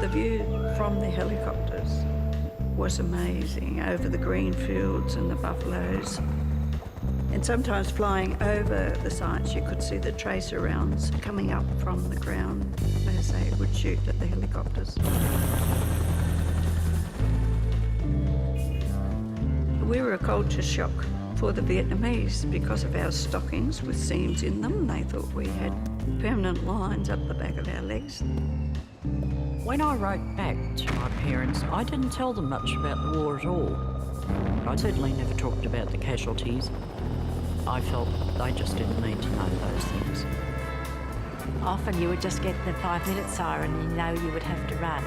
The view from the helicopters was amazing, over the green fields and the buffaloes. And sometimes flying over the sites, you could see the tracer rounds coming up from the ground as they would shoot at the helicopters. We were a culture shock for the Vietnamese because of our stockings with seams in them. They thought we had permanent lines up the back of our legs. When I wrote back to my parents, I didn't tell them much about the war at all. I certainly never talked about the casualties. I felt they just didn't need to know those things. Often you would just get the 5-minute siren and you know you would have to run.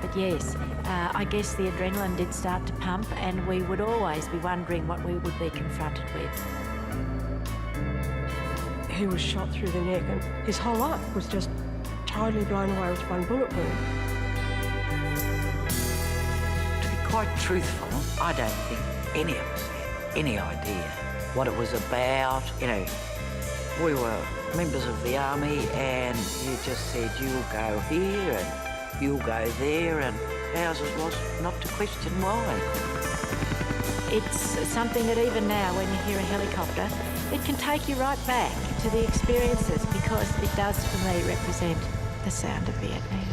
But yes, I guess the adrenaline did start to pump and we would always be wondering what we would be confronted with. He was shot through the neck and his whole life was just totally blown away with one bullet wound. To be quite truthful, I don't think any of us had any idea what it was about. You know, we were members of the army and you just said, you'll go here and you'll go there, and ours was not to question why. It's something that even now when you hear a helicopter, it can take you right back to the experiences because it does for me represent the sound of Vietnam.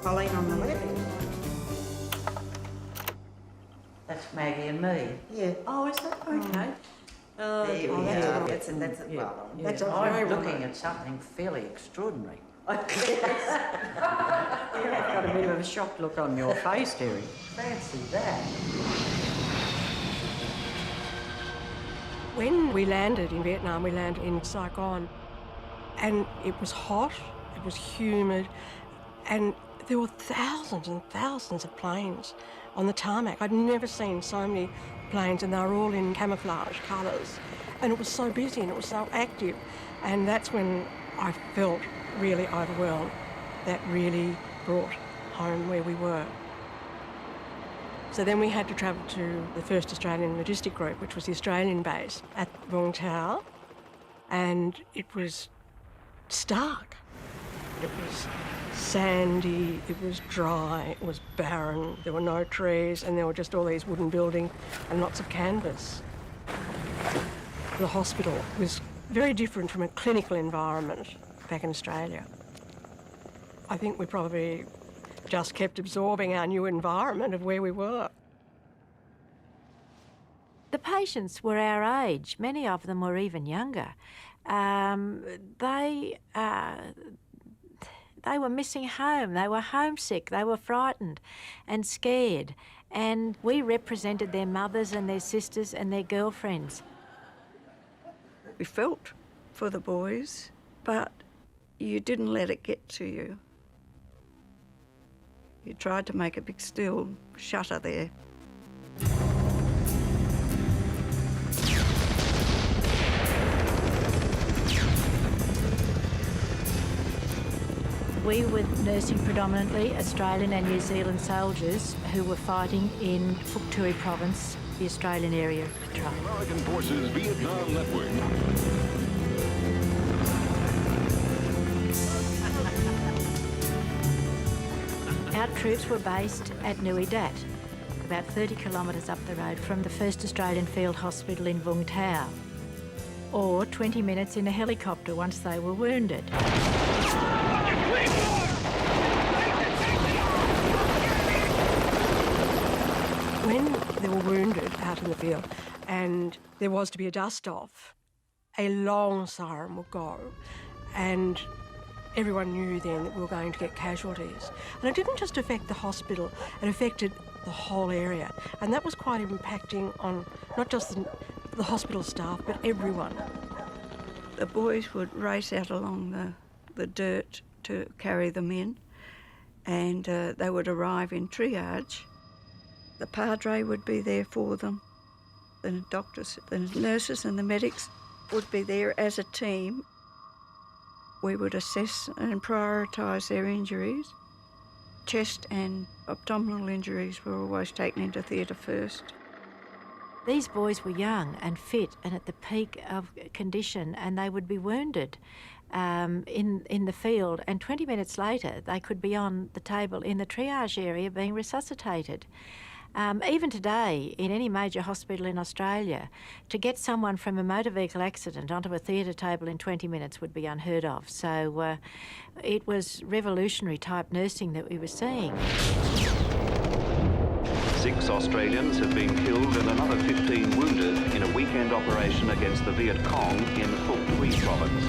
Colleen on the left. That's Maggie and me. Yeah. Oh, is that okay? There you go. That's it. That's it. Yeah. Well, Yeah. that's a I'm very looking at something fairly extraordinary. You've got a bit of a shocked look on your face, Terrie. Fancy that. When we landed in Vietnam, we landed in Saigon, and it was hot, it was humid, and there were thousands and thousands of planes on the tarmac. I'd never seen so many planes, and they were all in camouflage colours. And it was so busy and it was so active. And that's when I felt really overwhelmed. That really brought home where we were. So then we had to travel to the 1st Australian Logistic Group, which was the Australian base at Vung Tau. And it was stark. It was sandy, it was dry, it was barren, there were no trees, and there were just all these wooden buildings and lots of canvas. The hospital was very different from a clinical environment back in Australia. I think we probably just kept absorbing our new environment of where we were. The patients were our age. Many of them were even younger. They were missing home, they were homesick, they were frightened and scared. And we represented their mothers and their sisters and their girlfriends. We felt for the boys, but you didn't let it get to you. You tried to make a big steel shutter there. We were nursing predominantly Australian and New Zealand soldiers who were fighting in Phuc Tuy province, the Australian area of patrol. American Forces Vietnam Network. Our troops were based at Nui Dat, about 30 kilometres up the road from the 1st Australian Field Hospital in Vung Tau, or 20 minutes in a helicopter once they were wounded. When they were wounded out in the field and there was to be a dust-off, a long siren would go, and everyone knew then that we were going to get casualties. And it didn't just affect the hospital, it affected the whole area. And that was quite impacting on not just the hospital staff, but everyone. The boys would race out along the dirt to carry them in, and they would arrive in triage. The padre would be there for them. The doctors, the nurses and the medics would be there as a team. We would assess and prioritise their injuries. Chest and abdominal injuries were always taken into theatre first. These boys were young and fit and at the peak of condition, and they would be wounded in the field, and 20 minutes later they could be on the table in the triage area being resuscitated. Even today, in any major hospital in Australia, to get someone from a motor vehicle accident onto a theatre table in 20 minutes would be unheard of. So it was revolutionary type nursing that we were seeing. 6 Australians have been killed and another 15 wounded in a weekend operation against the Viet Cong in Phuoc Tuy province.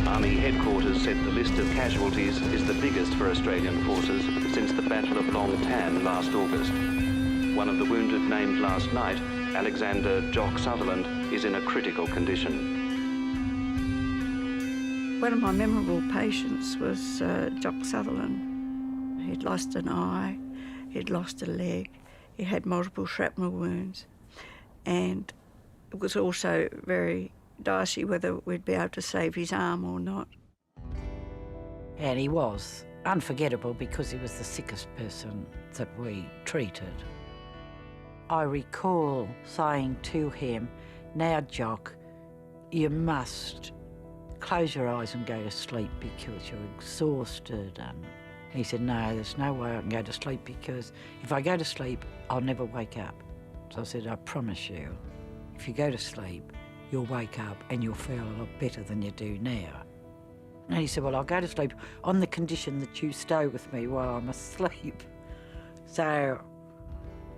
Army headquarters said the list of casualties is the biggest for Australian forces since the Battle of Long Tan last August. One of the wounded named last night, Alexander Jock Sutherland, is in a critical condition. One of my memorable patients was Jock Sutherland. He'd lost an eye, he'd lost a leg, he had multiple shrapnel wounds, and it was also very dicey whether we'd be able to save his arm or not. And he was unforgettable because he was the sickest person that we treated. I recall saying to him, "Now, Jock, you must close your eyes and go to sleep because you're exhausted." And he said, "No, there's no way I can go to sleep because if I go to sleep, I'll never wake up." So I said, "I promise you, if you go to sleep, you'll wake up and you'll feel a lot better than you do now." And he said, "Well, I'll go to sleep on the condition that you stay with me while I'm asleep." So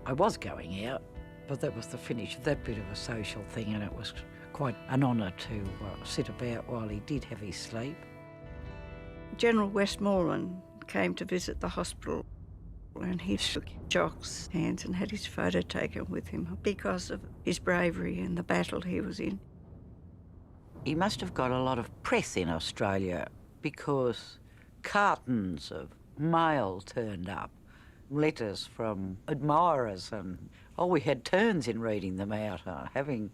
I was going out, but that was the finish of that bit of a social thing, and it was quite an honour to sit about while he did have his sleep. General Westmoreland came to visit the hospital, and he shook Jock's hands and had his photo taken with him because of his bravery in the battle he was in. He must have got a lot of press in Australia because cartons of mail turned up, letters from admirers, and we had turns in reading them out, having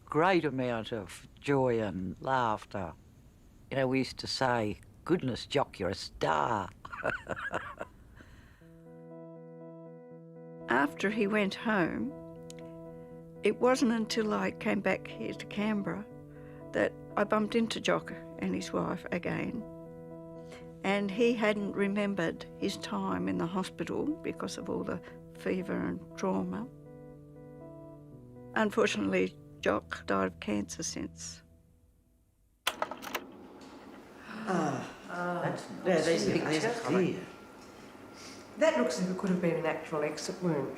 great amount of joy and laughter. You know, we used to say, "Goodness, Jock, you're a star." After he went home, it wasn't until I came back here to Canberra that I bumped into Jock and his wife again. And he hadn't remembered his time in the hospital because of all the fever and trauma. Unfortunately, Jock died of cancer since. That looks as if it could have been an actual exit wound.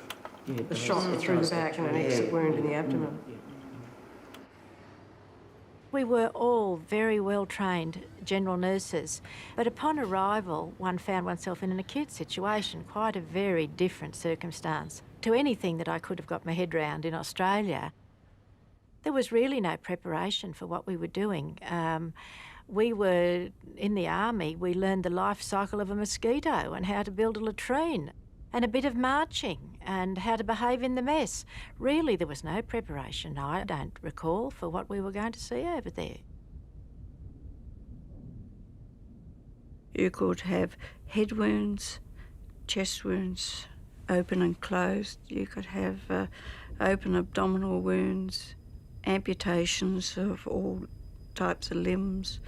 A shot through the back and an exit wound in the abdomen. We were all very well trained general nurses, but upon arrival one found oneself in an acute situation, quite a very different circumstance to anything that I could have got my head round in Australia. There was really no preparation for what we were doing. We were in the army, we learned the life cycle of a mosquito and how to build a latrine and a bit of marching and how to behave in the mess. Really, there was no preparation, I don't recall, for what we were going to see over there. You could have head wounds, chest wounds, open and closed. You could have open abdominal wounds, amputations of all types of limbs,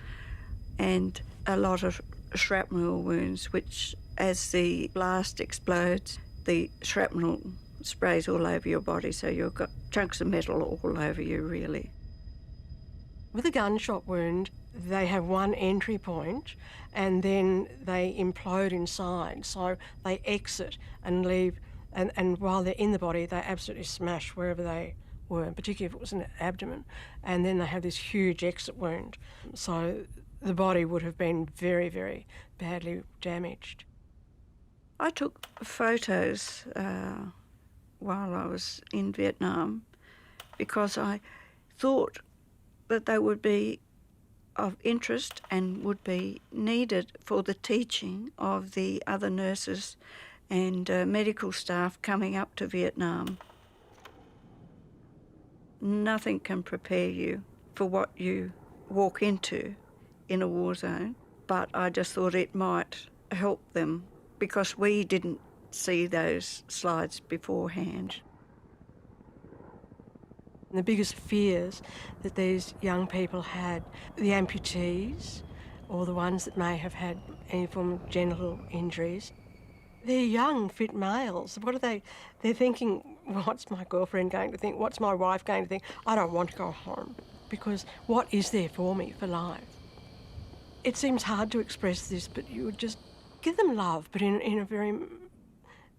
and a lot of shrapnel wounds, which as the blast explodes, the shrapnel sprays all over your body, so you've got chunks of metal all over you, really. With a gunshot wound, they have one entry point and then they implode inside. So they exit and leave, and while they're in the body, they absolutely smash wherever they wound, particularly if it was an abdomen, and then they had this huge exit wound. So the body would have been very, very badly damaged. I took photos while I was in Vietnam because I thought that they would be of interest and would be needed for the teaching of the other nurses and medical staff coming up to Vietnam. Nothing can prepare you for what you walk into in a war zone, but I just thought it might help them because we didn't see those slides beforehand. The biggest fears that these young people had, the amputees or the ones that may have had any form of genital injuries, they're young, fit males. What are they? They're thinking, what's my girlfriend going to think? What's my wife going to think? I don't want to go home because what is there for me for life? It seems hard to express this, but you would just give them love, but in a very,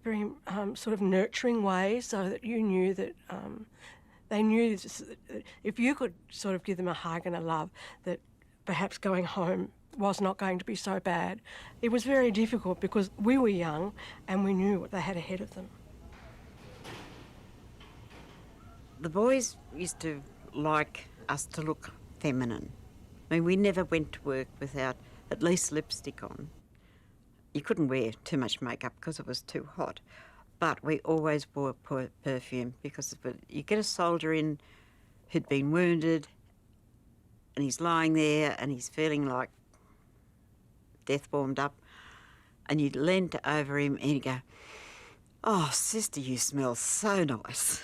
very sort of nurturing way, so that you knew that they knew that if you could sort of give them a hug and a love, that perhaps going home was not going to be so bad. It was very difficult because we were young and we knew what they had ahead of them. The boys used to like us to look feminine. I mean, we never went to work without at least lipstick on. You couldn't wear too much makeup because it was too hot, but we always wore perfume because you get a soldier in who'd been wounded and he's lying there and he's feeling like death warmed up, and you'd lean over him and he'd go, "Oh, sister, you smell so nice."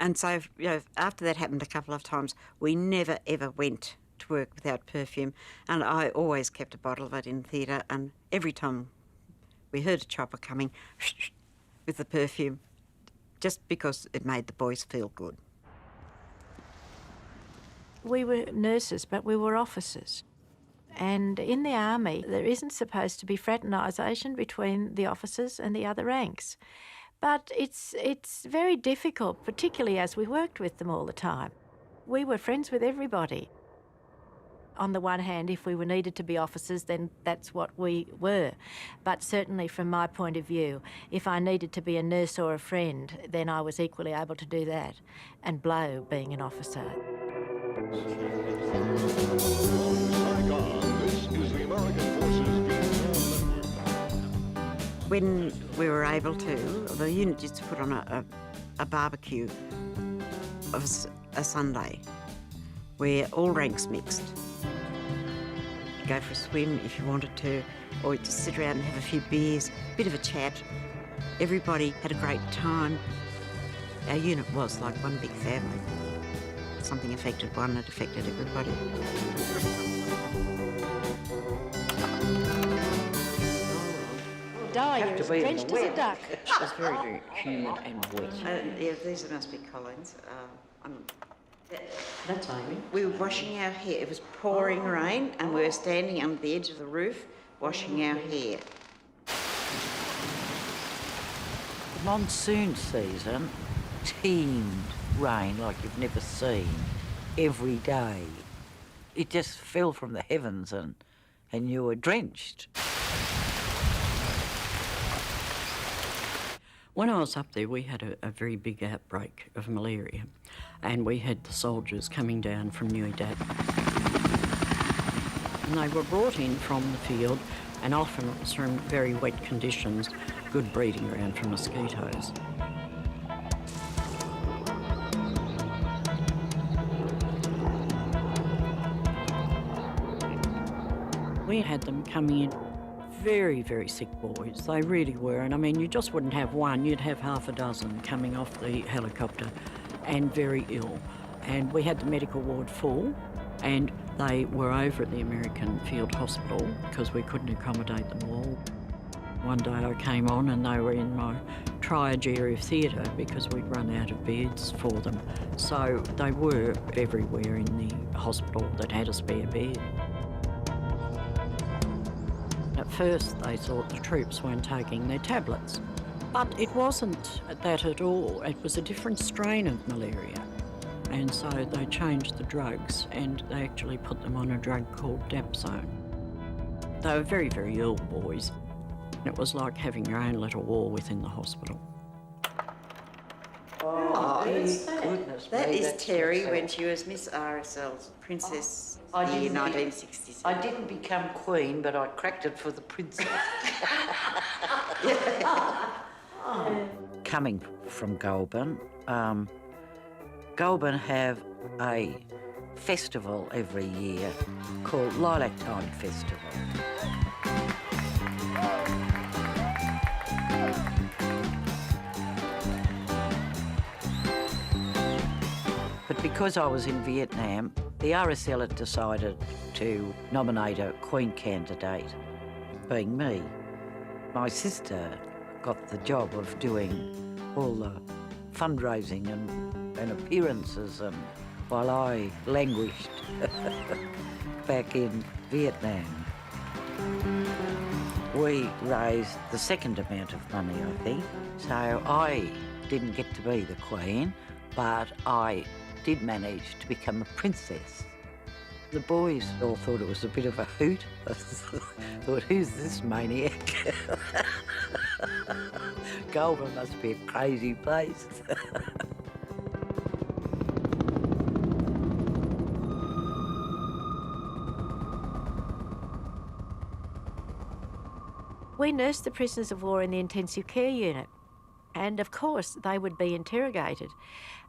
And so, you know, after that happened a couple of times, we never ever went to work without perfume, and I always kept a bottle of it in theatre, and every time we heard a chopper coming, with the perfume, just because it made the boys feel good. We were nurses, but we were officers. And in the army, there isn't supposed to be fraternisation between the officers and the other ranks. But it's very difficult, particularly as we worked with them all the time. We were friends with everybody. On the one hand, if we were needed to be officers, then that's what we were. But certainly from my point of view, if I needed to be a nurse or a friend, then I was equally able to do that, and blow being an officer. Saigon, this is the American Forces Vietnam Network. When we were able to, the unit used to put on a barbecue of a Sunday where all ranks mixed. Go for a swim if you wanted to, or just sit around and have a few beers, a bit of a chat. Everybody had a great time. Our unit was like one big family. Something affected one, it affected everybody. You're as drenched as a duck. It was very, very humid and wet. Yeah, these must be Colleen's. That's Amy. We were washing our hair. It was pouring rain, and we were standing on the edge of the roof washing our hair. The monsoon season teemed rain like you've never seen every day. It just fell from the heavens and you were drenched. When I was up there, we had a very big outbreak of malaria, and we had the soldiers coming down from Nui Dat. And they were brought in from the field, and often it was from very wet conditions, good breeding ground for mosquitoes. We had them coming in very, very sick boys. They really were. And I mean, you just wouldn't have one, you'd have half a dozen coming off the helicopter and very ill. And we had the medical ward full, and they were over at the American Field Hospital because we couldn't accommodate them all. One day I came on and they were in my triage area of theatre because we'd run out of beds for them. So they were everywhere in the hospital that had a spare bed. At first they thought the troops weren't taking their tablets, but it wasn't that at all. It was a different strain of malaria. and so they changed the drugs and they actually put them on a drug called dapsone. They were very, very ill boys. It was like having your own little war within the hospital. Oh, Goodness that me, is that's Terrie so when she was Miss RSL's Princess I year didn't be- 1960. I didn't become queen, but I cracked it for the princess. Coming from Goulburn, Goulburn have a festival every year called Lilac Time Festival. But because I was in Vietnam, the RSL had decided to nominate a Queen candidate, being me. My sister got the job of doing all the fundraising and appearances, and while I languished back in Vietnam. We raised the second amount of money, I think. So I didn't get to be the Queen, but I did manage to become a princess. The boys all thought it was a bit of a hoot. Thought, who's this maniac? Goulburn must be a crazy place. We nursed the prisoners of war in the intensive care unit. And of course, they would be interrogated.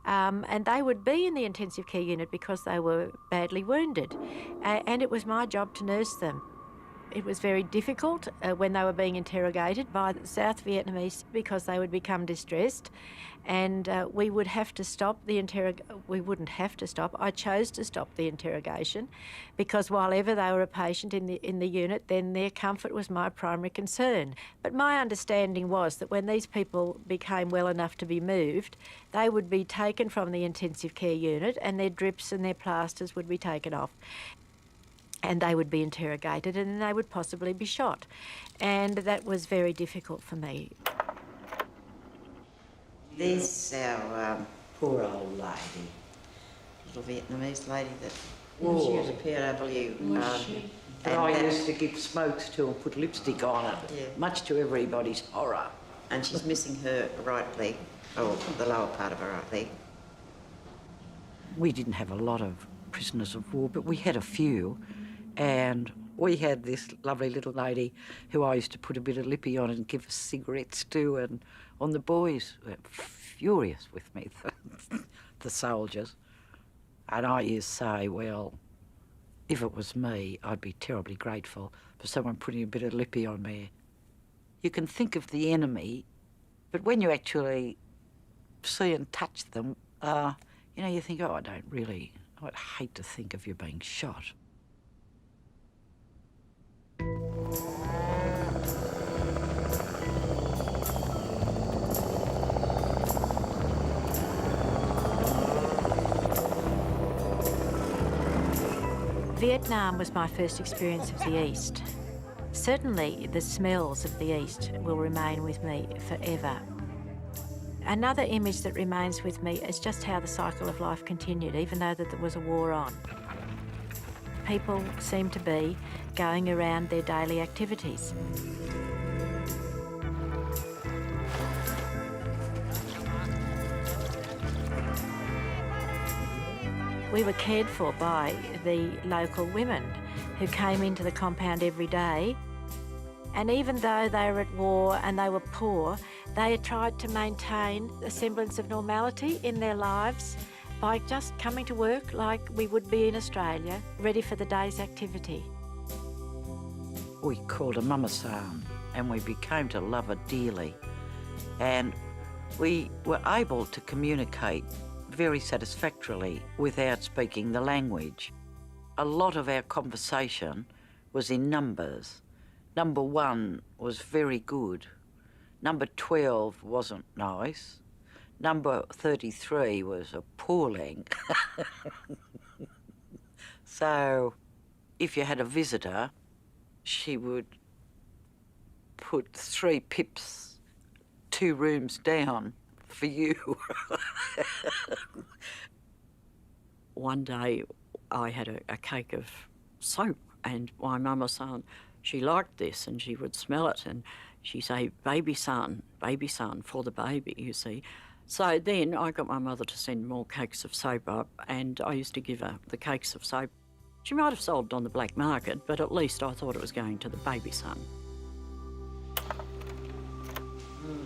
And they would be in the intensive care unit because they were badly wounded. And it was my job to nurse them. It was very difficult when they were being interrogated by the South Vietnamese because they would become distressed, and we would have to stop the we wouldn't have to stop. I chose to stop the interrogation because while ever they were a patient in the unit, then their comfort was my primary concern. But my understanding was that when these people became well enough to be moved, they would be taken from the intensive care unit and their drips and their plasters would be taken off. And they would be interrogated and then they would possibly be shot. And that was very difficult for me. There's our Poor old lady. little Vietnamese lady that she Oh. was a POW. That I used to give smokes to and put lipstick on it, Yeah. much to everybody's horror. And she's missing her right leg, or the lower part of her right leg. We didn't have a lot of prisoners of war, but we had a few. And we had this lovely little lady who I used to put a bit of lippy on and give us cigarettes to, and on the boys were furious with me, the soldiers. And I used to say, well, if it was me, I'd be terribly grateful for someone putting a bit of lippy on me. You can think of the enemy, but when you actually see and touch them, you think, oh, I'd hate to think of you being shot. Vietnam was my first experience of the East. Certainly the smells of the East will remain with me forever. Another image that remains with me is just how the cycle of life continued, even though that there was a war on. People seemed to be going around their daily activities. We were cared for by the local women who came into the compound every day. And even though they were at war and they were poor, they had tried to maintain a semblance of normality in their lives by just coming to work like we would be in Australia, ready for the day's activity. We called her Mama Sam, and we became to love her dearly. And we were able to communicate very satisfactorily without speaking the language. A lot of our conversation was in numbers. Number 1 was very good. Number 12 wasn't nice. Number 33 was appalling. So if you had a visitor, she would put 3 pips 2 rooms down for you. one day I had a cake of soap, and my mum was saying she liked this and she would smell it, and she'd say, baby son, for the baby, you see. So then I got my mother to send more cakes of soap up, and I used to give her the cakes of soap. She might have sold it on the black market, but at least I thought it was going to the baby son.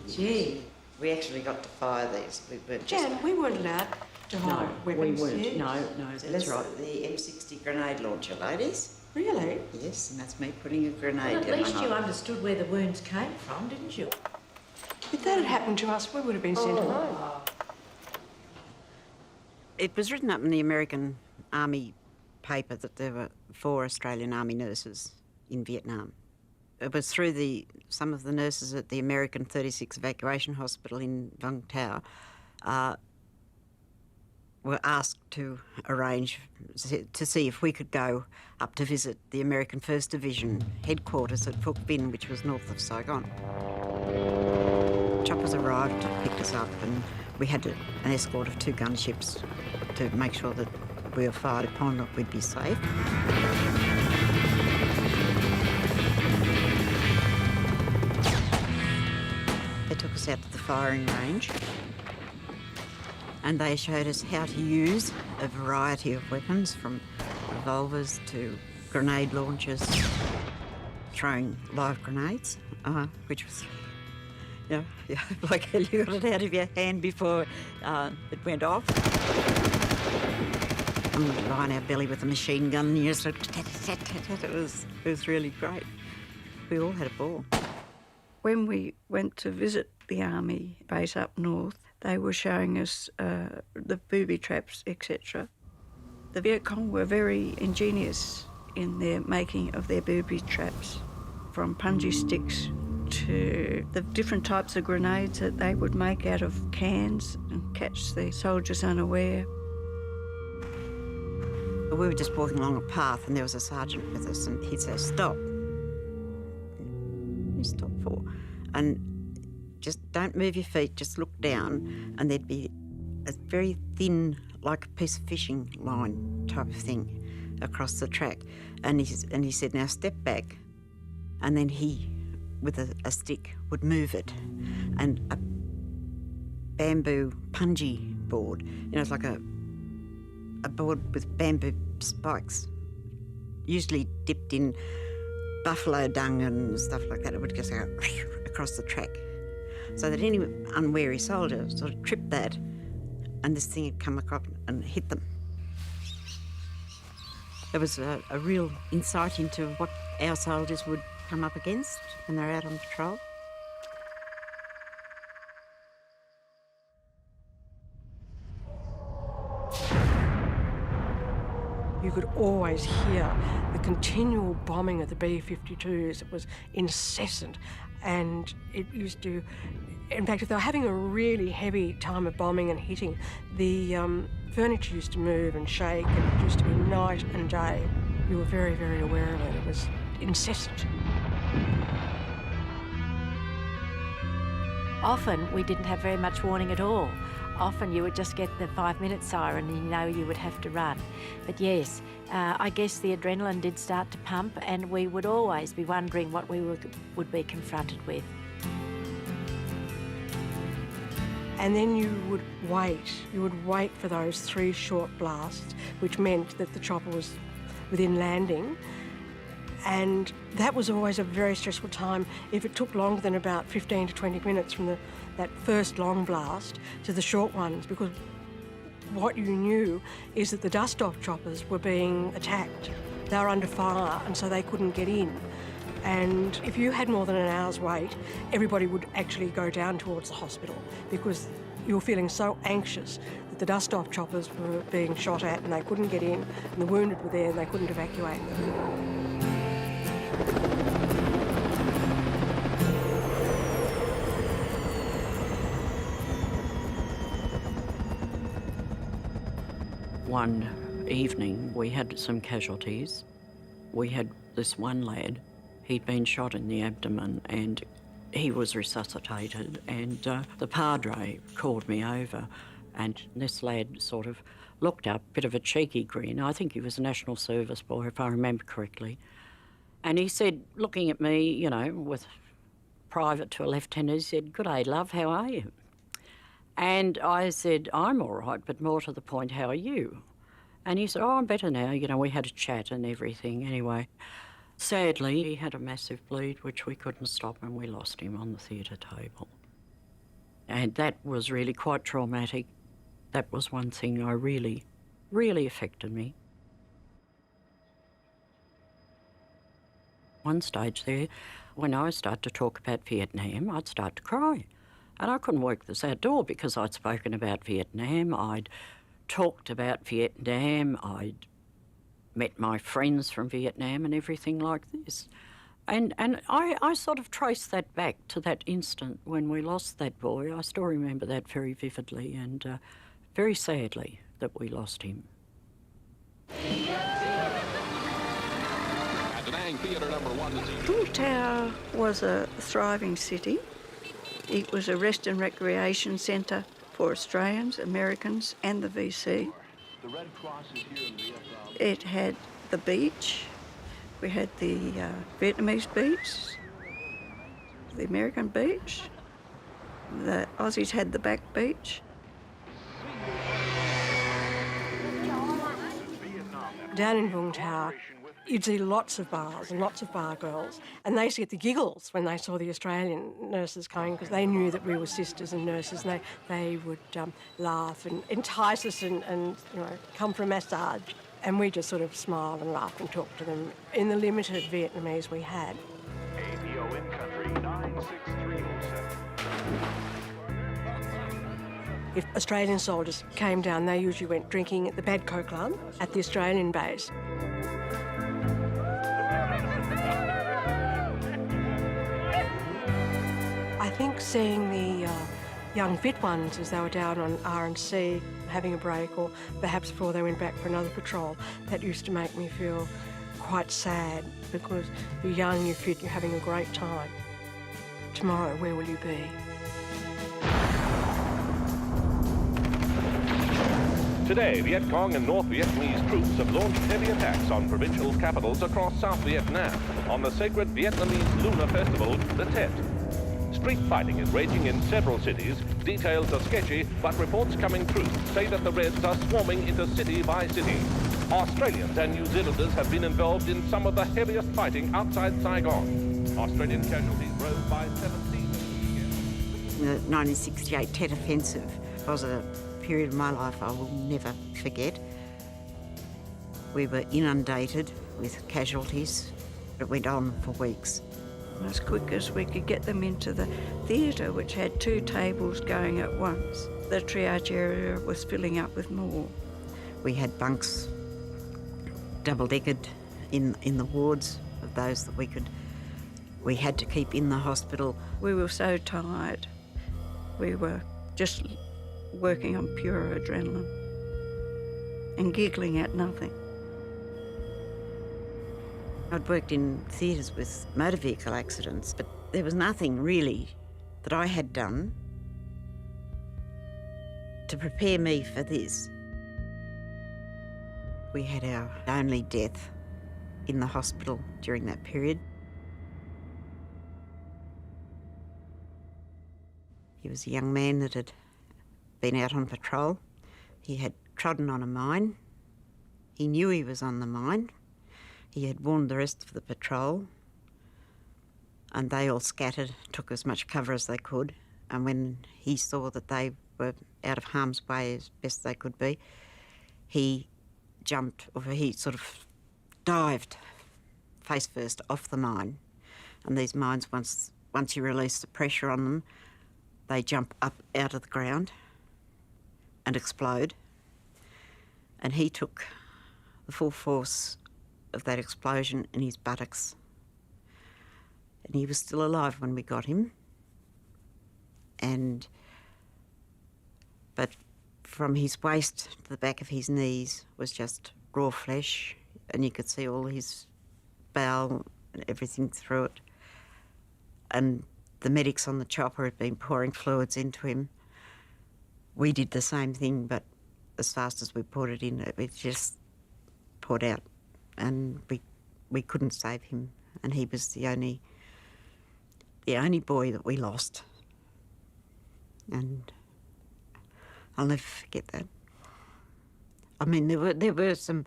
Gee, we actually got to fire these. We were just... Jan, we weren't allowed to hold weapons. We weren't. Yeah? No, So that's right. The M60 grenade launcher, ladies. Really? Yes, and that's me putting a grenade Well, in at least my you eye. understood where the wounds came from, didn't you? If that had happened to us, we would have been sent home. It was written up in the American Army paper that there were 4 Australian Army nurses in Vietnam. It was through some of the nurses at the American 36 Evacuation Hospital in Vung Tau were asked to arrange to see if we could go up to visit the American 1st Division headquarters at Phuoc Vinh, which was north of Saigon. Choppers arrived, picked us up, and we had an escort of 2 gunships to make sure that we were fired upon, that we'd be safe. They took us out to the firing range, and they showed us how to use a variety of weapons, from revolvers to grenade launchers, throwing live grenades, which was, like you got it out of your hand before it went off. And we'd lie on our belly with a machine gun, and you just it was really great. We all had a ball. When we went to visit the army base up north, they were showing us the booby traps, etc. The Viet Cong were very ingenious in their making of their booby traps, from punji sticks to the different types of grenades that they would make out of cans and catch the soldiers unaware. We were just walking along a path, and there was a sergeant with us, and he'd say, "Stop." "You stop for?" And just don't move your feet, just look down, and there'd be a very thin, like a piece of fishing line type of thing across the track. And he said, "Now step back." And then he, with a stick, would move it. And a bamboo punji board, it's like a board with bamboo spikes, usually dipped in buffalo dung and stuff like that. It would just go across the track, so that any unwary soldier sort of tripped that, and this thing had come across and hit them. It was a real insight into what our soldiers would come up against when they're out on patrol. You could always hear the continual bombing of the B-52s. It was incessant, and it used to... In fact, if they were having a really heavy time of bombing and hitting, the furniture used to move and shake, and it used to be night and day. You were very, very aware of it. It was incessant. Often we didn't have very much warning at all. Often you would just get the 5-minute siren and you know you would have to run. But yes, I guess the adrenaline did start to pump, and we would always be wondering what we would be confronted with. And then you would wait. You would wait for those 3 short blasts, which meant that the chopper was within landing. And that was always a very stressful time if it took longer than about 15 to 20 minutes from that first long blast to the short ones, because what you knew is that the dust-off choppers were being attacked. They were under fire, and so they couldn't get in. And if you had more than an hour's wait, everybody would actually go down towards the hospital, because you were feeling so anxious that the dust-off choppers were being shot at and they couldn't get in, and the wounded were there and they couldn't evacuate them. One evening we had some casualties. We had this one lad, he'd been shot in the abdomen and he was resuscitated, and the padre called me over, and this lad sort of looked up, bit of a cheeky grin. I think he was a National Service boy, if I remember correctly. And he said, looking at me, you know, with private to a lieutenant, he said, "Good day, love, how are you?" And I said, "I'm all right, but more to the point, how are you?" And he said, "Oh, I'm better now." You know, we had a chat and everything. Anyway, sadly, he had a massive bleed, which we couldn't stop, and we lost him on the theatre table. And that was really quite traumatic. That was one thing I really affected me. One stage there, when I started to talk about Vietnam, I'd start to cry. And I couldn't work this outdoor because I'd spoken about Vietnam, I'd talked about Vietnam, I'd met my friends from Vietnam and everything like this. And I sort of traced that back to that instant when we lost that boy. I still remember that very vividly and very sadly that we lost him. Vung Tau was a thriving city. It was a rest and recreation centre for Australians, Americans and the VC. It had the beach. We had the Vietnamese beach, the American beach. The Aussies had the back beach. Down in Vung Tau, you'd see lots of bars and lots of bar girls, and they used to get the giggles when they saw the Australian nurses coming because they knew that we were sisters and nurses, and they would laugh and entice us and you know, come for a massage. And we just sort of smile and laugh and talk to them in the limited Vietnamese we had. APON country 96307. If Australian soldiers came down, they usually went drinking at the Badco Club at the Australian base. I think seeing the young fit ones as they were down on R&C having a break, or perhaps before they went back for another patrol, that used to make me feel quite sad because you're young, you're fit, you're having a great time. Tomorrow, where will you be? Today, Viet Cong and North Vietnamese troops have launched heavy attacks on provincial capitals across South Vietnam on the sacred Vietnamese lunar festival, the Tet. Street fighting is raging in several cities. Details are sketchy, but reports coming through say that the Reds are swarming into city by city. Australians and New Zealanders have been involved in some of the heaviest fighting outside Saigon. Australian casualties rose by 17. The 1968 Tet Offensive was a period of my life I will never forget. We were inundated with casualties. It went on for weeks. As quick as we could get them into the theatre, which had 2 tables going at once, the triage area was filling up with more. We had bunks double-decked in the wards of those that we had to keep in the hospital. We were so tired. We were just working on pure adrenaline and giggling at nothing. I'd worked in theatres with motor vehicle accidents, but there was nothing really that I had done to prepare me for this. We had our only death in the hospital during that period. He was a young man that had been out on patrol. He had trodden on a mine. He knew he was on the mine. He had warned the rest of the patrol, and they all scattered, took as much cover as they could, and when he saw that they were out of harm's way as best they could be, he jumped, or he sort of dived face first off the mine. And these mines, once you release the pressure on them, they jump up out of the ground and explode. And he took the full force of that explosion in his buttocks. And he was still alive when we got him. But from his waist to the back of his knees was just raw flesh, and you could see all his bowel and everything through it. And the medics on the chopper had been pouring fluids into him. We did the same thing, but as fast as we poured it in, it just poured out, and we couldn't save him, and he was the only boy that we lost, and I'll never forget that. I mean, there were some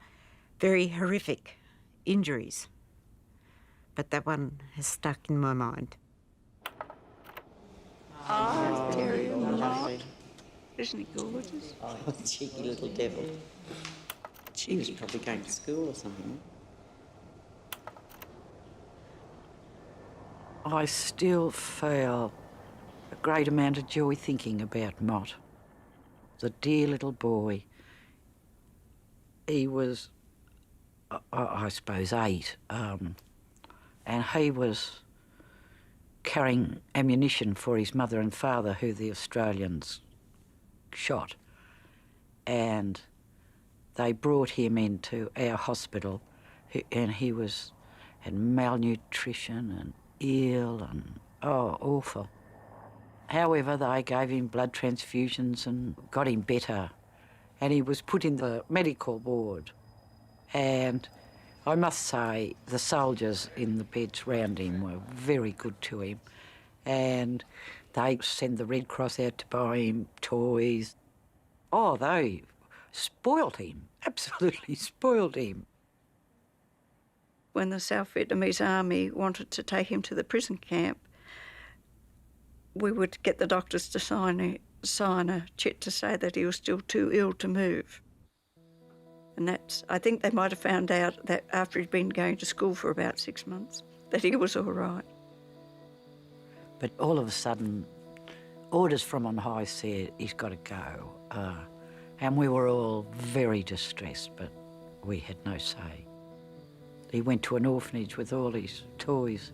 very horrific injuries, but that one has stuck in my mind. Oh, Terrie, Lovely. isn't he gorgeous? Oh, cheeky little devil. She was probably going to school or something. I still feel a great amount of joy thinking about Mott, the dear little boy. He was, I suppose, 8, and he was carrying ammunition for his mother and father, who the Australians shot, and they brought him into our hospital, and he had malnutrition and ill and, awful. However, they gave him blood transfusions and got him better, and he was put in the medical ward. And I must say, the soldiers in the beds round him were very good to him, and they sent the Red Cross out to buy him toys. Oh, they spoiled him, absolutely spoiled him. When the South Vietnamese army wanted to take him to the prison camp, we would get the doctors to sign a chit to say that he was still too ill to move. And I think they might have found out that after he'd been going to school for about 6 months, that he was all right. But all of a sudden, orders from on high said he's got to go. And we were all very distressed, but we had no say. He went to an orphanage with all his toys.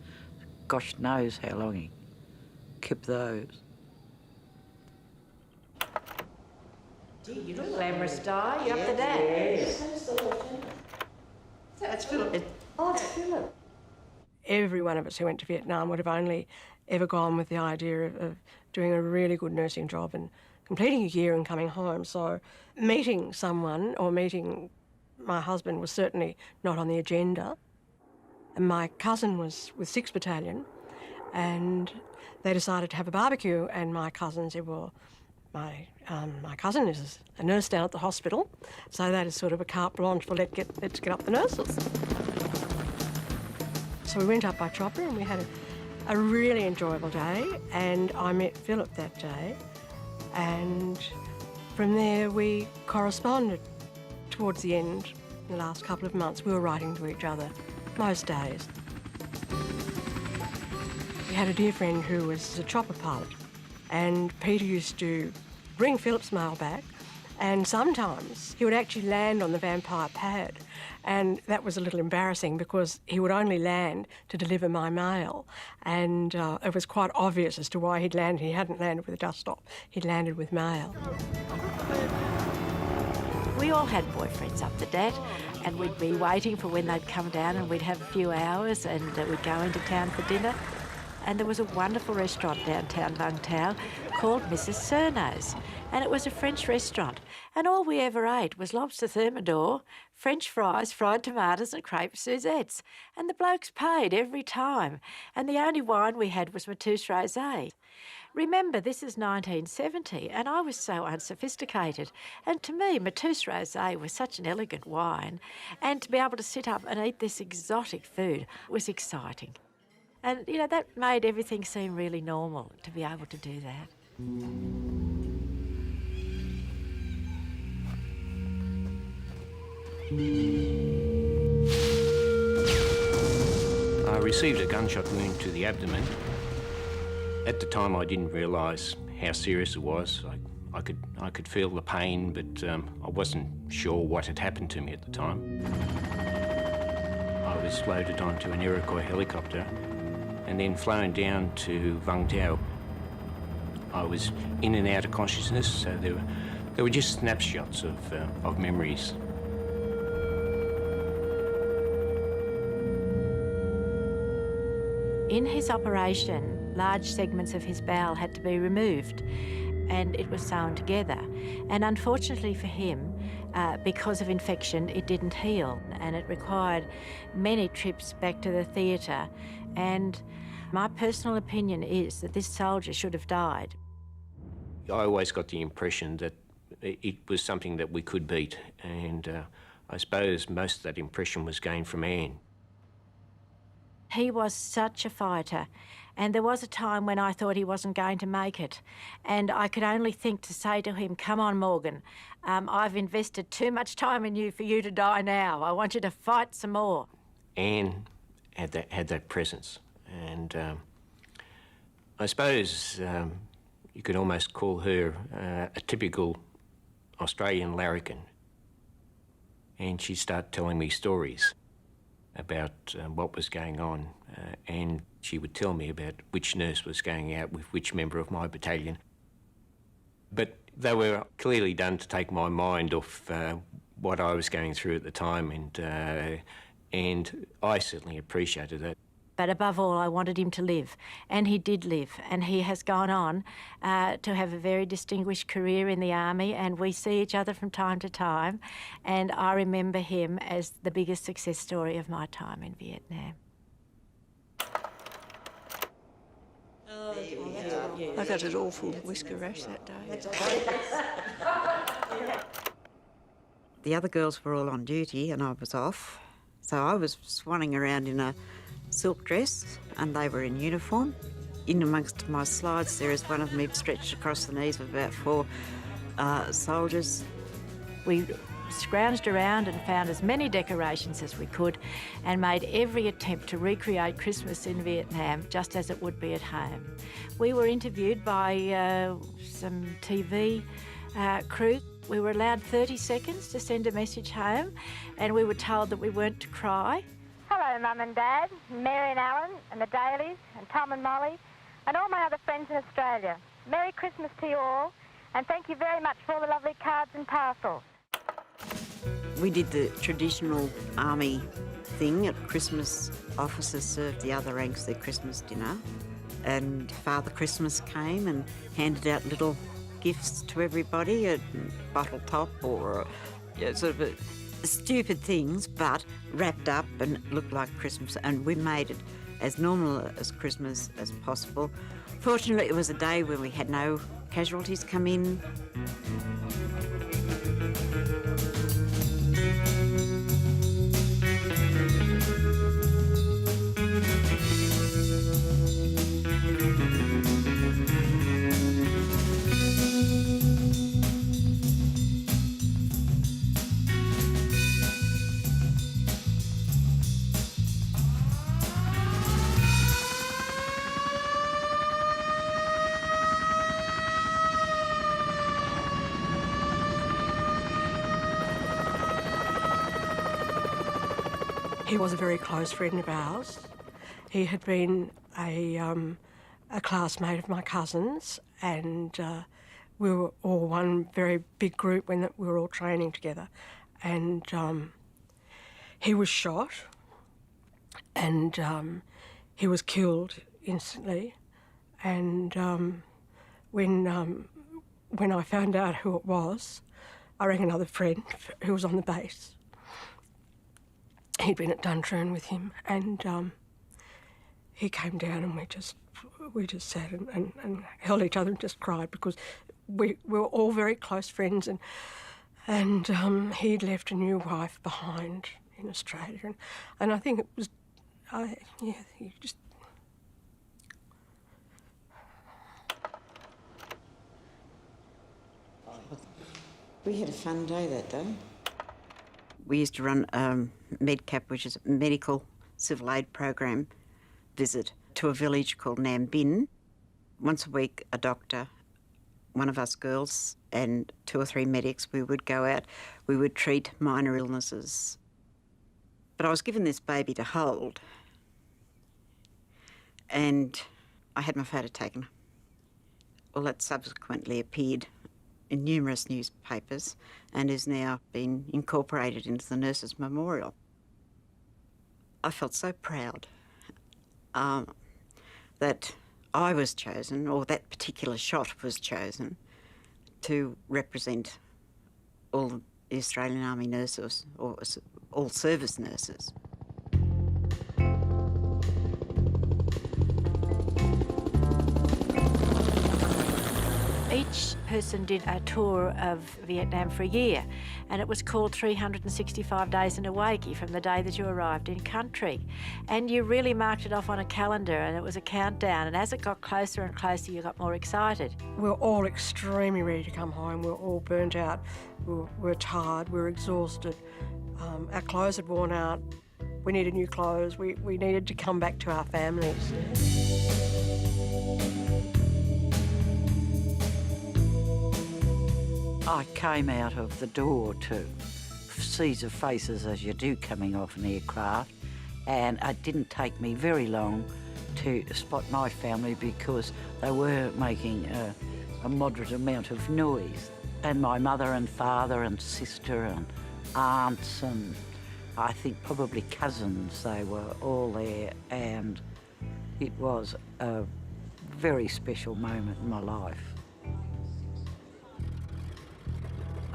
Gosh knows how long he kept those. You look glamorous, Di. You up to that? Yes. That's Philip. Oh, it's Philip. Every one of us who went to Vietnam would have only ever gone with the idea of doing a really good nursing job and completing a year and coming home. So meeting someone or meeting my husband was certainly not on the agenda. And my cousin was with 6th Battalion, and they decided to have a barbecue, and my cousin said, well, my cousin is a nurse down at the hospital, so that is sort of a carte blanche for let's get up the nurses. So we went up by chopper and we had a really enjoyable day, and I met Philip that day, and from there we corresponded. Towards the end, in the last couple of months, we were writing to each other most days. We had a dear friend who was a chopper pilot, and Peter used to bring Philip's mail back, and sometimes he would actually land on the Vampire pad, and that was a little embarrassing because he would only land to deliver my mail, and it was quite obvious as to why he'd landed. He hadn't landed with a dust off, he'd landed with mail. We all had boyfriends up to that, and we'd be waiting for when they'd come down, and we'd have a few hours, and we'd go into town for dinner. And there was a wonderful restaurant downtown Vung Tau called Mrs. Cernau's, and it was a French restaurant. And all we ever ate was lobster thermidor, French fries, fried tomatoes and crepe Suzettes. And the blokes paid every time. And the only wine we had was Mateus Rosé. Remember, this is 1970, and I was so unsophisticated. And to me, Mateus Rosé was such an elegant wine, and to be able to sit up and eat this exotic food was exciting. And, you know, that made everything seem really normal, to be able to do that. I received a gunshot wound to the abdomen. At the time, I didn't realise how serious it was. I could feel the pain, but I wasn't sure what had happened to me at the time. I was loaded onto an Iroquois helicopter and then flown down to Vung Tau. I was in and out of consciousness, so there were just snapshots of memories. In his operation, large segments of his bowel had to be removed, and it was sewn together. And unfortunately for him, because of infection, it didn't heal, and it required many trips back to the theatre. And my personal opinion is that this soldier should have died. I always got the impression that it was something that we could beat, and I suppose most of that impression was gained from Anne. He was such a fighter, and there was a time when I thought he wasn't going to make it, and I could only think to say to him, "Come on, Morgan, I've invested too much time in you for you to die now. I want you to fight some more." Anne had that presence, and I suppose you could almost call her a typical Australian larrikin. And she'd start telling me stories about what was going on, and she would tell me about which nurse was going out with which member of my battalion. But they were clearly done to take my mind off what I was going through at the time, and I certainly appreciated that. But above all, I wanted him to live, and he did live, and he has gone on to have a very distinguished career in the Army, and we see each other from time to time, and I remember him as the biggest success story of my time in Vietnam. I got an awful whisker rash that day. The other girls were all on duty and I was off, so I was swanning around in a silk dress and they were in uniform. In amongst my slides there is one of me stretched across the knees of about 4 soldiers. We scrounged around and found as many decorations as we could and made every attempt to recreate Christmas in Vietnam just as it would be at home. We were interviewed by some TV crew. We were allowed 30 seconds to send a message home, and we were told that we weren't to cry. Hello, Mum and Dad, Mary and Alan, and the Dailies, and Tom and Molly, and all my other friends in Australia. Merry Christmas to you all, and thank you very much for all the lovely cards and parcels. We did the traditional army thing at Christmas. Officers served the other ranks their Christmas dinner, and Father Christmas came and handed out little gifts to everybody, a bottle top or sort of stupid things, but wrapped up and looked like Christmas, and we made it as normal as Christmas as possible. Fortunately, it was a day when we had no casualties come in. He was a very close friend of ours. He had been a classmate of my cousins, and we were all one very big group when we were all training together. And he was shot, and he was killed instantly. And when I found out who it was, I rang another friend who was on the base. He'd been at Duntroon with him, and he came down, and we just sat and held each other and just cried, because we were all very close friends, and he'd left a new wife behind in Australia, and I think it was, he just. We had a fun day that day. We used to run MedCap, which is a medical civil aid program, visit to a village called Nam Binh. Once a week, a doctor, one of us girls, and 2 or 3 medics, we would go out. We would treat minor illnesses. But I was given this baby to hold, and I had my photo taken. Well, that subsequently appeared in numerous newspapers and is now been incorporated into the Nurses' Memorial. I felt so proud that I was chosen, or that particular shot was chosen, to represent all the Australian Army nurses, or all service nurses. Each person did a tour of Vietnam for a year, and it was called 365 Days in a Wakey from the day that you arrived in country. And you really marked it off on a calendar, and it was a countdown, and as it got closer and closer, you got more excited. We were all extremely ready to come home. We were all burnt out. We were tired. We were exhausted. Our clothes had worn out. We needed new clothes. We needed to come back to our families. I came out of the door to seas of faces as you do coming off an aircraft, and it didn't take me very long to spot my family because they were making a moderate amount of noise. And my mother and father and sister and aunts and I think probably cousins, they were all there, and it was a very special moment in my life.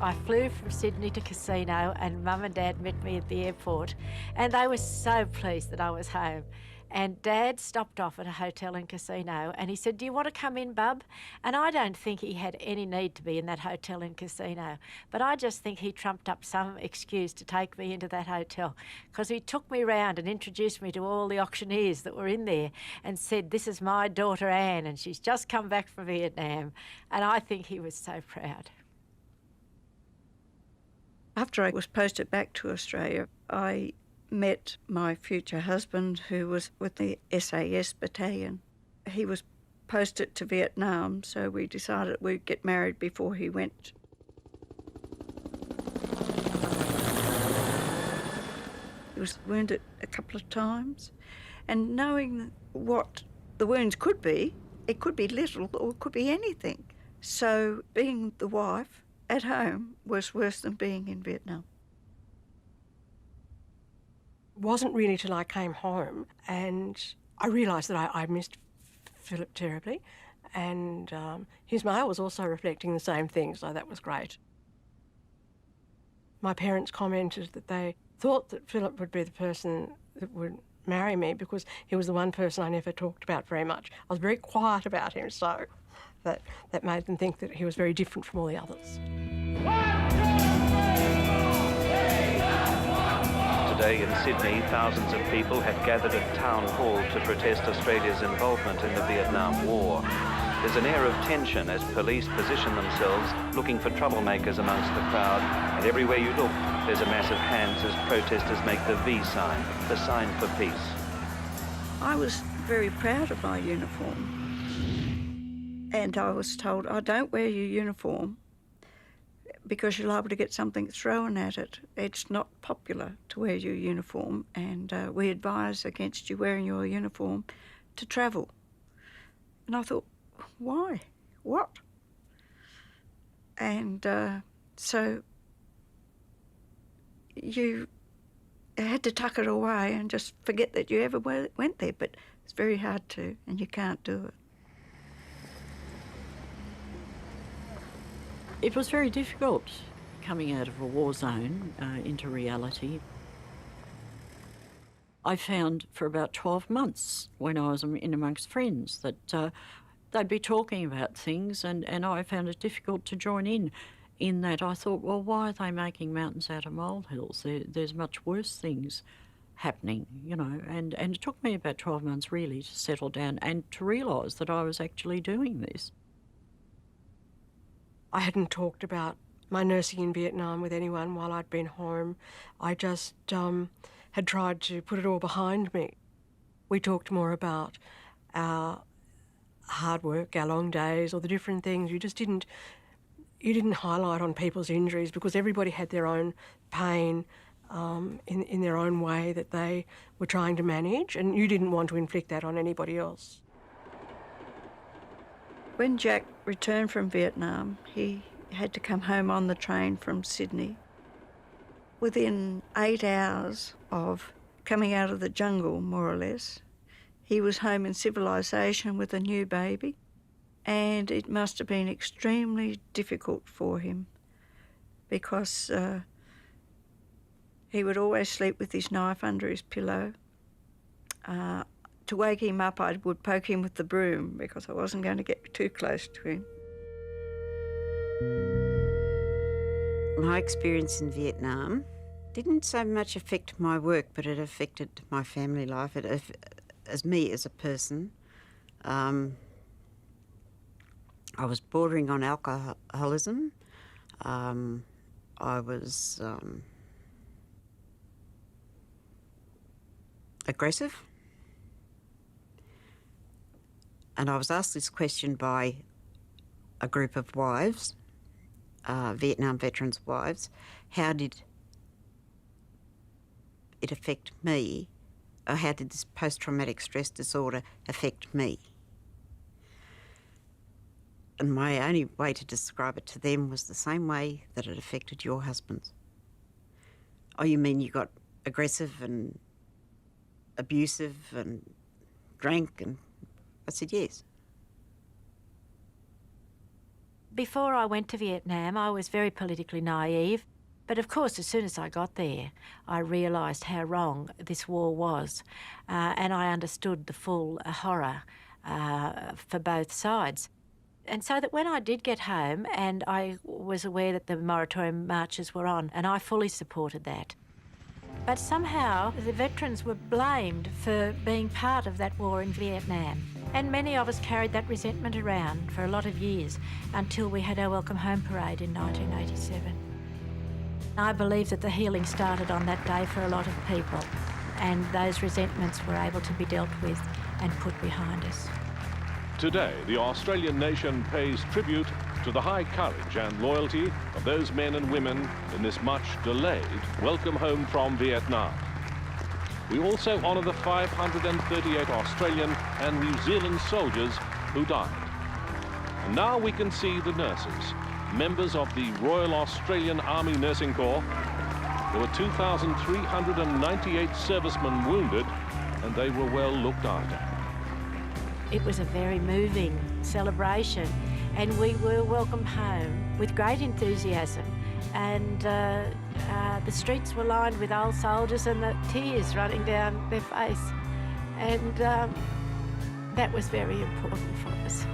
I flew from Sydney to Casino, and Mum and Dad met me at the airport, and they were so pleased that I was home. And Dad stopped off at a hotel in Casino, and he said, "Do you want to come in, Bub?" And I don't think he had any need to be in that hotel in Casino, but I just think he trumped up some excuse to take me into that hotel, because he took me round and introduced me to all the auctioneers that were in there and said, "This is my daughter Anne, and she's just come back from Vietnam." And I think he was so proud. After I was posted back to Australia, I met my future husband, who was with the SAS battalion. He was posted to Vietnam, so we decided we'd get married before he went. He was wounded a couple of times, and knowing what the wounds could be, it could be little or it could be anything. So being the wife at home was worse than being in Vietnam. It wasn't really till I came home and I realised that I missed Philip terribly, and his mail was also reflecting the same thing, so that was great. My parents commented that they thought that Philip would be the person that would marry me because he was the one person I never talked about very much. I was very quiet about him, so that made them think that he was very different from all the others. Today in Sydney, thousands of people have gathered at Town Hall to protest Australia's involvement in the Vietnam War. There's an air of tension as police position themselves, looking for troublemakers amongst the crowd, and everywhere you look, there's a mass of hands as protesters make the V sign, the sign for peace. I was very proud of my uniform. And I was told, "Oh, don't wear your uniform because you're liable to get something thrown at it. It's not popular to wear your uniform, and we advise against you wearing your uniform to travel." And I thought, why? What? And so you had to tuck it away and just forget that you ever went there, but it's very hard to, and you can't do it. It was very difficult coming out of a war zone into reality. I found for about 12 months when I was in amongst friends that they'd be talking about things, and I found it difficult to join in that. I thought, well, why are they making mountains out of molehills? There's much worse things happening, you know, and it took me about 12 months really to settle down and to realise that I was actually doing this. I hadn't talked about my nursing in Vietnam with anyone while I'd been home. I just had tried to put it all behind me. We talked more about our hard work, our long days, or the different things. You didn't highlight on people's injuries because everybody had their own pain in their own way that they were trying to manage, and you didn't want to inflict that on anybody else. When Jack returned from Vietnam, he had to come home on the train from Sydney. Within 8 hours of coming out of the jungle, more or less, he was home in civilisation with a new baby. And it must have been extremely difficult for him because he would always sleep with his knife under his pillow. To wake him up, I would poke him with the broom because I wasn't going to get too close to him. My experience in Vietnam didn't so much affect my work, but it affected my family life, as me as a person. I was bordering on alcoholism. I was aggressive. And I was asked this question by a group of wives, Vietnam veterans' wives. How did it affect me? Or how did this post-traumatic stress disorder affect me? And my only way to describe it to them was the same way that it affected your husbands. Oh, you mean you got aggressive and abusive and drank? And I said, yes. Before I went to Vietnam, I was very politically naive. But of course, as soon as I got there, I realised how wrong this war was. And I understood the full horror for both sides. And so that when I did get home, and I was aware that the moratorium marches were on, and I fully supported that. But somehow the veterans were blamed for being part of that war in Vietnam. And many of us carried that resentment around for a lot of years until we had our Welcome Home parade in 1987. I believe that the healing started on that day for a lot of people, and those resentments were able to be dealt with and put behind us. Today, the Australian nation pays tribute to the high courage and loyalty of those men and women in this much delayed welcome home from Vietnam. We also honour the 538 Australian and New Zealand soldiers who died. And now we can see the nurses, members of the Royal Australian Army Nursing Corps. There were 2,398 servicemen wounded, and they were well looked after. It was a very moving celebration, and we were welcomed home with great enthusiasm. And the streets were lined with old soldiers and the tears running down their face. And that was very important for us.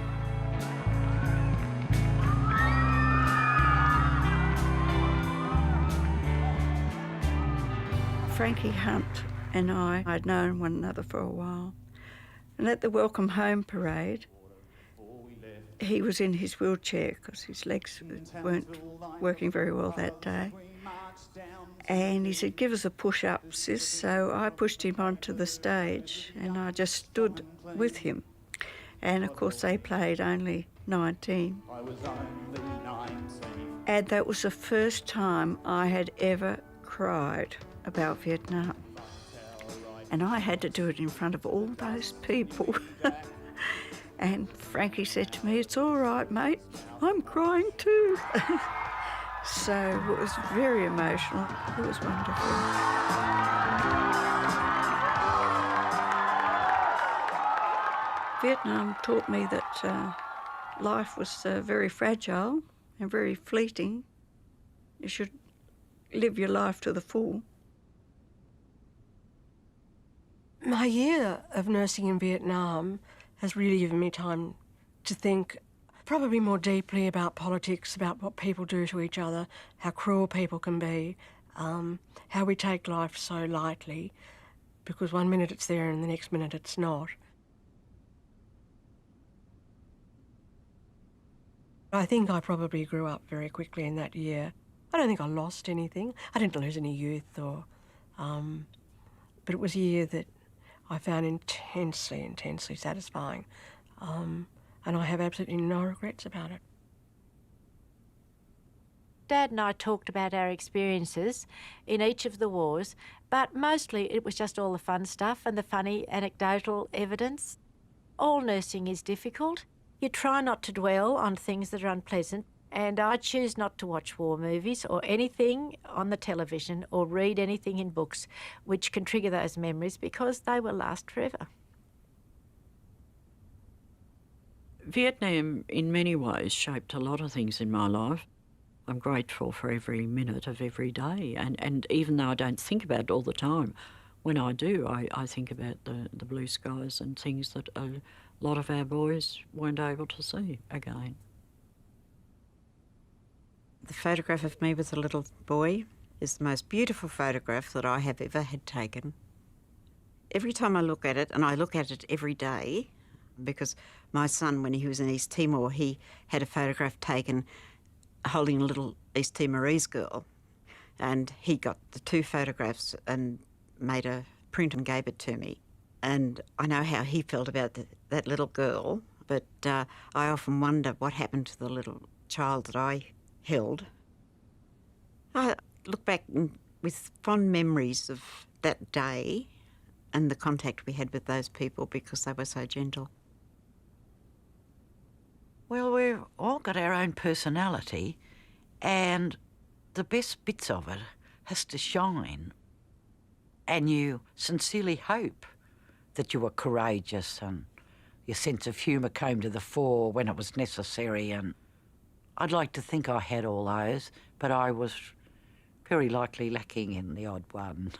Frankie Hunt and I'd known one another for a while. And at the Welcome Home parade, he was in his wheelchair because his legs weren't working very well that day. And he said, "Give us a push-up, sis." So I pushed him onto the stage and I just stood with him. And of course they played Only 19. And that was the first time I had ever cried about Vietnam. And I had to do it in front of all those people. And Frankie said to me, "It's all right, mate, I'm crying too." So it was very emotional. It was wonderful. Vietnam taught me that life was very fragile and very fleeting. You should live your life to the full. My year of nursing in Vietnam has really given me time to think probably more deeply about politics, about what people do to each other, how cruel people can be, how we take life so lightly, because one minute it's there and the next minute it's not. I think I probably grew up very quickly in that year. I don't think I lost anything. I didn't lose any youth or... but it was a year that I found intensely, intensely satisfying. And I have absolutely no regrets about it. Dad and I talked about our experiences in each of the wars, but mostly it was just all the fun stuff and the funny anecdotal evidence. All nursing is difficult. You try not to dwell on things that are unpleasant, and I choose not to watch war movies or anything on the television or read anything in books which can trigger those memories because they will last forever. Vietnam, in many ways, shaped a lot of things in my life. I'm grateful for every minute of every day, and even though I don't think about it all the time, when I do, I think about the blue skies and things that a lot of our boys weren't able to see again. The photograph of me with a little boy is the most beautiful photograph that I have ever had taken. Every time I look at it, and I look at it every day, because my son, when he was in East Timor, he had a photograph taken holding a little East Timorese girl, and he got the two photographs and made a print and gave it to me. And I know how he felt about that little girl, but I often wonder what happened to the little child that I held. I look back with fond memories of that day and the contact we had with those people because they were so gentle. Well, we've all got our own personality, and the best bits of it has to shine. And you sincerely hope that you were courageous and your sense of humour came to the fore when it was necessary. And I'd like to think I had all those, but I was very likely lacking in the odd one.